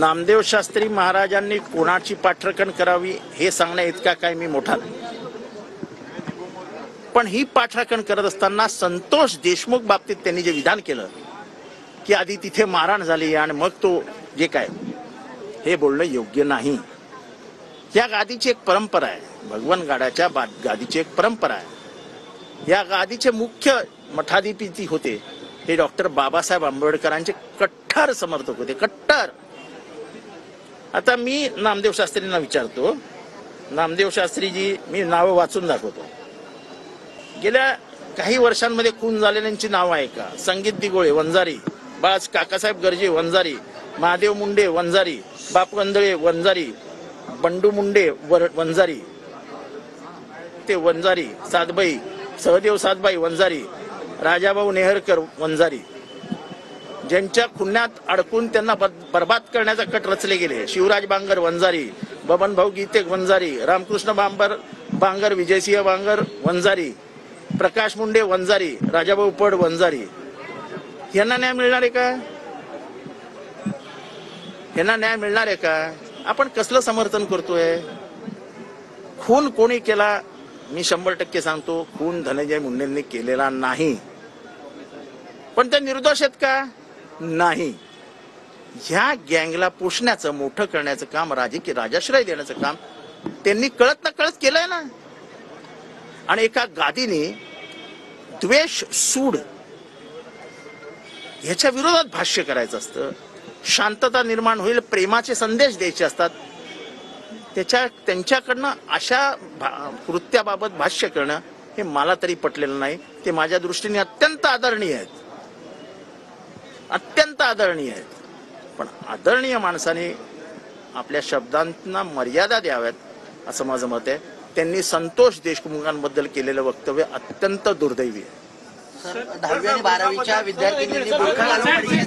नामदेव शास्त्री महाराजांनी कोणाची पाठराखण करावी हे सांगण्या इतका काय मी मोठा नाही, पण ही पाठराखण करत असताना संतोष देशमुख बाबतीत त्यांनी जे विधान केलं की आधी तिथे मारहाण झाली आणि मग तो जे काय, हे बोलणं योग्य नाही. या गादीची एक परंपरा आहे, भगवान गाडाच्या गादीची एक परंपरा आहे. या गादीचे मुख्य मठाधिपती होते हे डॉक्टर बाबासाहेब आंबेडकरांचे कट्टर समर्थक होते, कट्टर. आता मी नामदेव शास्त्रींना विचारतो, नामदेव शास्त्रीजी, मी नावं वाचून दाखवतो. गेल्या काही वर्षांमध्ये खून झालेल्यांची नावं आहे का? संगीत दिगोळे वंजारी, बाळाच काकासाहेब गर्जे वंजारी, महादेव मुंडे वंजारी, बापू अंधळे वंजारी, बंडू मुंडे वंजारी, ते वंजारी, सातबाई सहदेव सातबाई वंजारी, राजाभाऊ नेहरकर वंजारी, ज्यांच्या खुन्यात अडकून त्यांना बर्बाद करण्याचा कट रचले गेले. शिवराज बांगर वंजारी, बबन भाऊ गीते वंजारी, रामकृष्ण बांगर, विजयसिंह बांगर वंजारी, प्रकाश मुंडे वंजारी, राजाभाऊ पड वंजारी. यांना न्याय मिळणार आहे का? यांना न्याय मिळणार आहे का? आपण कसलं समर्थन करतोय? खून कोणी केला? मी 100% सांगतो, खून धनंजय मुंडेंनी केलेला नाही. पण ते निर्दोष आहेत का? नाही. ह्या गँगला पोषण्याचं, मोठं करण्याचं काम, राजकीय राजाश्रय देण्याचं काम त्यांनी कळत ना कळत केलंय ना. आणि एका गादीने द्वेष, सूड ह्याच्या विरोधात भाष्य करायचं असतं, शांतता निर्माण होईल, प्रेमाचे संदेश द्यायचे असतात. त्यांच्याकडनं अशा कृत्याबाबत भाष्य करणं हे मला तरी पटलेलं नाही. ते माझ्या दृष्टीने अत्यंत आदरणीय आहेत, अत्यंत आदरणीय आहेत. पण आदरणीय माणसाने आपल्या शब्दांना मर्यादा द्याव्यात असं माझं मत आहे. त्यांनी संतोष देशमुखांबद्दल केलेलं वक्तव्य अत्यंत दुर्दैवी आहे. 10वी आणि 12वीच्या विद्यार्थिनींनी